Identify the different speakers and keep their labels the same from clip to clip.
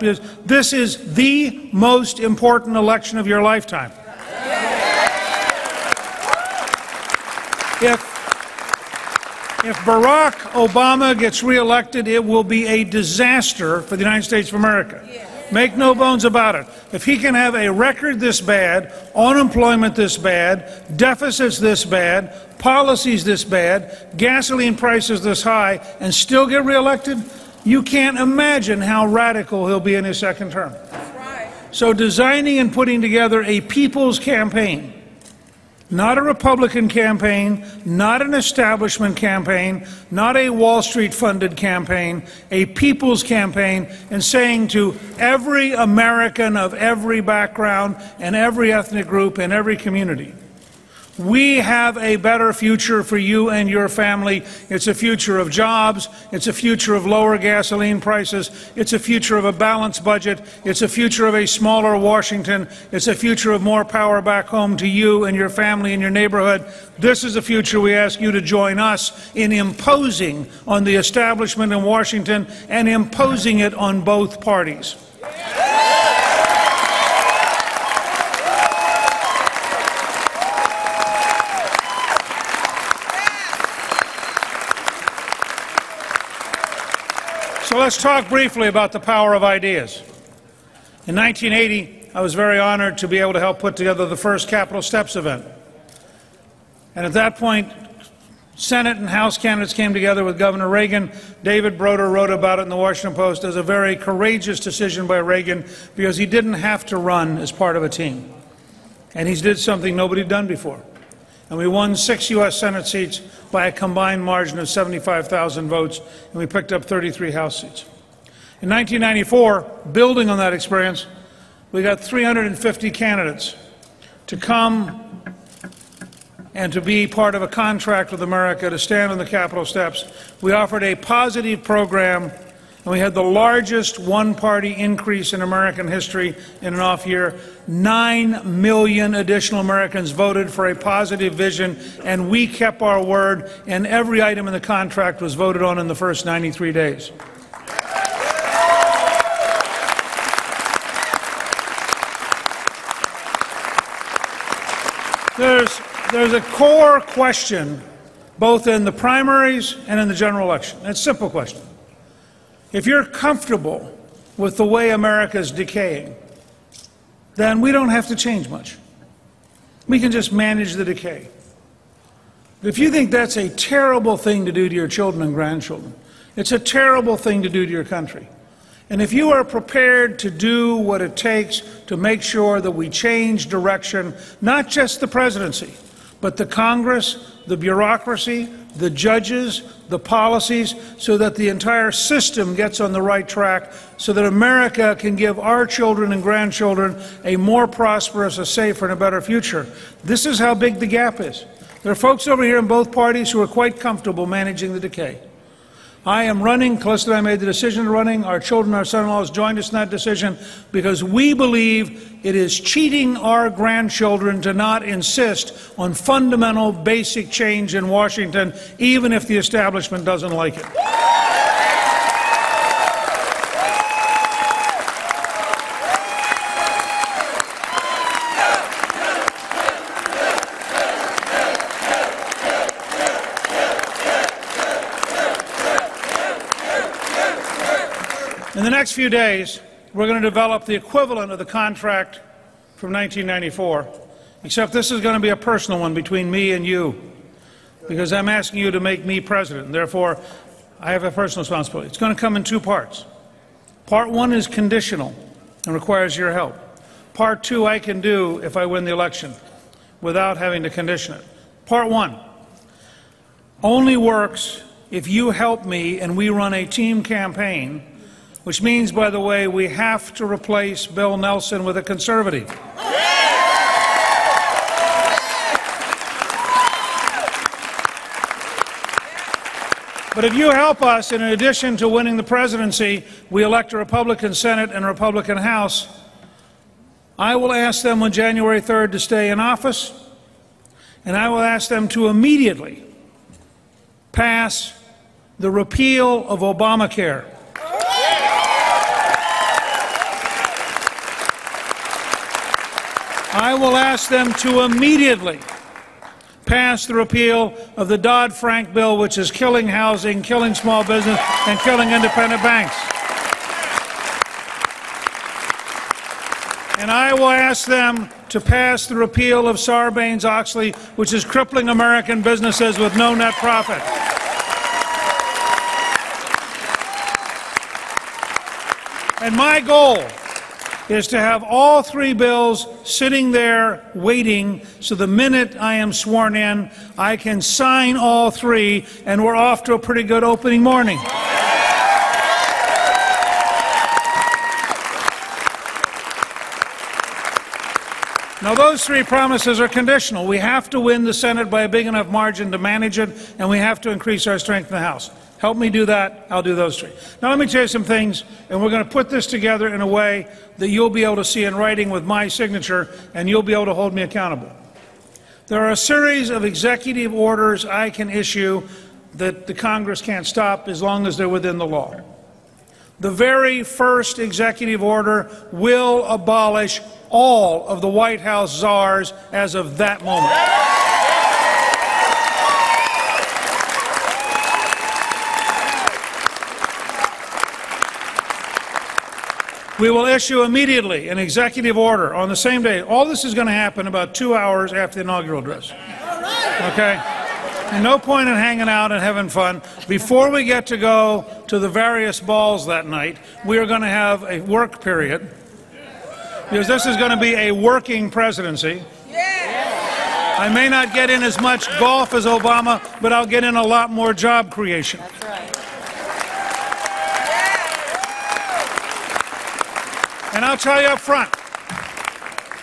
Speaker 1: is this is the most important election of your lifetime. If Barack Obama gets reelected, it will be a disaster for the United States of America. Make no bones about it. If he can have a record this bad, unemployment this bad, deficits this bad, policies this bad, gasoline prices this high, and still get reelected, you can't imagine how radical he'll be in his second term. That's right. So designing and putting together a people's campaign, not a Republican campaign, not an establishment campaign, not a Wall Street funded campaign, a people's campaign, and saying to every American of every background and every ethnic group and every community, we have a better future for you and your family. It's a future of jobs. It's a future of lower gasoline prices. It's a future of a balanced budget. It's a future of a smaller Washington. It's a future of more power back home to you and your family and your neighborhood. This is a future we ask you to join us in imposing on the establishment in Washington and imposing it on both parties. So let's talk briefly about the power of ideas. In 1980, I was very honored to be able to help put together the first Capitol Steps event. And at that point, Senate and House candidates came together with Governor Reagan. David Broder wrote about it in the Washington Post as a very courageous decision by Reagan because he didn't have to run as part of a team. And he did something nobody had done before. And we won 6 U.S. Senate seats by a combined margin of 75,000 votes, and we picked up 33 House seats. In 1994, building on that experience, we got 350 candidates to come and to be part of a contract with America to stand on the Capitol steps. We offered a positive program, and we had the largest one-party increase in American history in an off year. 9 million additional Americans voted for a positive vision, and we kept our word, and every item in the contract was voted on in the first 93 days. There's a core question both in the primaries and in the general election. It's a simple question. If you're comfortable with the way America is decaying, then we don't have to change much. We can just manage the decay. But if you think that's a terrible thing to do to your children and grandchildren, it's a terrible thing to do to your country. And if you are prepared to do what it takes to make sure that we change direction, not just the presidency, but the Congress, the bureaucracy, the judges, the policies, so that the entire system gets on the right track, so that America can give our children and grandchildren a more prosperous, a safer, and a better future. This is how big the gap is. There are folks over here in both parties who are quite comfortable managing the decay. I am running. Calista and I made the decision of running. Our children, our son-in-laws joined us in that decision because we believe it is cheating our grandchildren to not insist on fundamental, basic change in Washington, even if the establishment doesn't like it. In the next few days, we're going to develop the equivalent of the contract from 1994, except this is going to be a personal one between me and you, because I'm asking you to make me president, and therefore I have a personal responsibility. It's going to come in two parts. Part one is conditional and requires your help. Part two I can do if I win the election without having to condition it. Part one only works if you help me and we run a team campaign, which means, by the way, we have to replace Bill Nelson with a conservative. But if you help us, and in addition to winning the presidency, we elect a Republican Senate and a Republican House, I will ask them on January 3rd to stay in office, and I will ask them to immediately pass the repeal of Obamacare. I will ask them to immediately pass the repeal of the Dodd-Frank bill, which is killing housing, killing small business, and killing independent banks. And I will ask them to pass the repeal of Sarbanes-Oxley, which is crippling American businesses with no net profit. And my goal is to have all three bills sitting there waiting, so the minute I am sworn in, I can sign all three, and we're off to a pretty good opening morning. Now, those three promises are conditional. We have to win the Senate by a big enough margin to manage it, and we have to increase our strength in the House. Help me do that, I'll do those three. Now, let me tell you some things, and we're going to put this together in a way that you'll be able to see in writing with my signature, and you'll be able to hold me accountable. There are a series of executive orders I can issue that the Congress can't stop as long as they're within the law. The very first executive order will abolish all of the White House czars as of that moment. We will issue immediately an executive order on the same day. All this is going to happen about 2 hours after the inaugural address. Okay? And no point in hanging out and having fun. Before we get to go to the various balls that night, we are going to have a work period, because this is going to be a working presidency. I may not get in as much golf as Obama, but I'll get in a lot more job creation.
Speaker 2: That's right.
Speaker 1: And I'll tell you up front,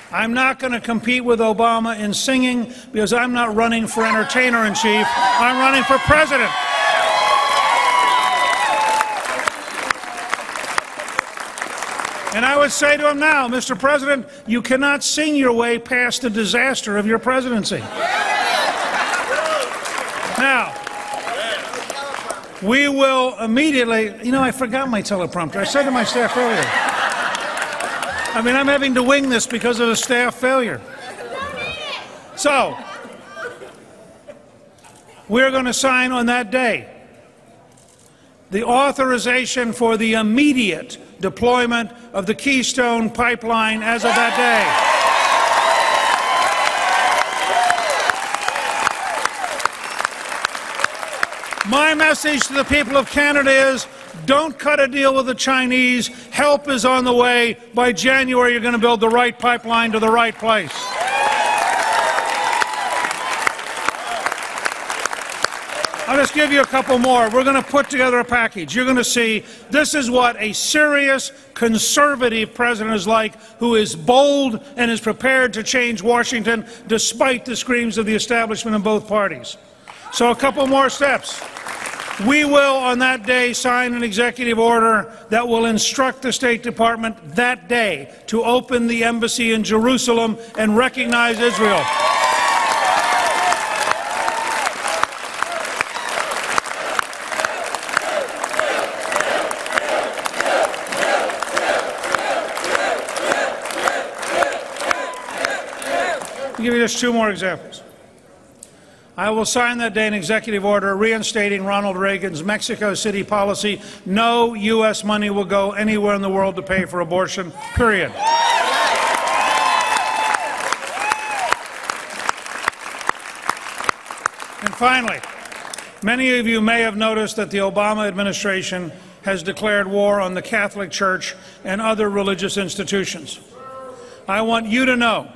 Speaker 1: I'm not going to compete with Obama in singing, because I'm not running for entertainer-in-chief. I'm running for president. And I would say to him now, Mr. President, you cannot sing your way past the disaster of your presidency. Now, we will immediately, you know, I forgot my teleprompter. I said to my staff earlier, I mean, I'm having to wing this because of a staff failure. So, we're going to sign on that day the authorization for the immediate deployment of the Keystone Pipeline as of that day. My message to the people of Canada is, don't cut a deal with the Chinese. Help is on the way. By January, you're going to build the right pipeline to the right place. I'll just give you a couple more. We're going to put together a package. You're going to see this is what a serious conservative president is like, who is bold and is prepared to change Washington despite the screams of the establishment in both parties. So a couple more steps. We will, on that day, sign an executive order that will instruct the State Department that day to open the embassy in Jerusalem and recognize Israel. I'll give you just two more examples. I will sign that day an executive order reinstating Ronald Reagan's Mexico City policy. No U.S. money will go anywhere in the world to pay for abortion, period. And finally, many of you may have noticed that the Obama administration has declared war on the Catholic Church and other religious institutions. I want you to know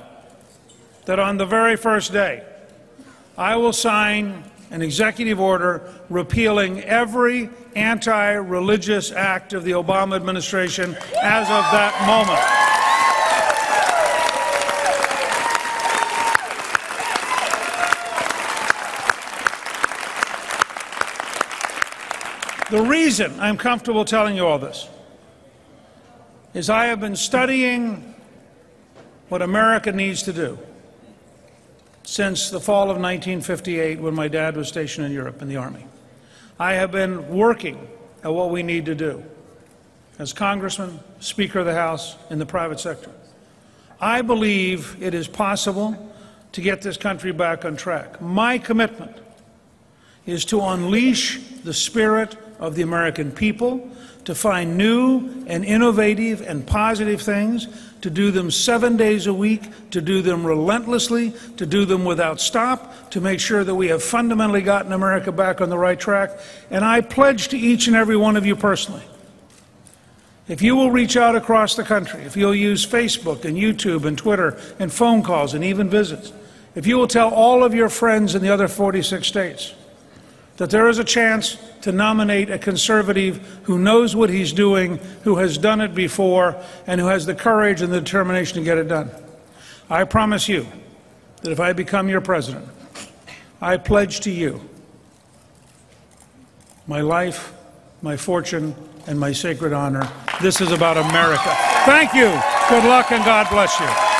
Speaker 1: that on the very first day, I will sign an executive order repealing every anti-religious act of the Obama administration as of that moment. The reason I'm comfortable telling you all this is I have been studying what America needs to do since the fall of 1958, when my dad was stationed in Europe in the Army. I have been working at what we need to do as Congressman, Speaker of the House, in the private sector. I believe it is possible to get this country back on track. My commitment is to unleash the spirit of the American people, to find new and innovative and positive things, to do them 7 days a week, to do them relentlessly, to do them without stop, to make sure that we have fundamentally gotten America back on the right track. And I pledge to each and every one of you personally, if you will reach out across the country, if you'll use Facebook and YouTube and Twitter and phone calls and even visits, if you will tell all of your friends in the other 46 states that there is a chance to nominate a conservative who knows what he's doing, who has done it before, and who has the courage and the determination to get it done. I promise you that if I become your president, I pledge to you my life, my fortune, and my sacred honor. This is about America. Thank you. Good luck, and God bless you.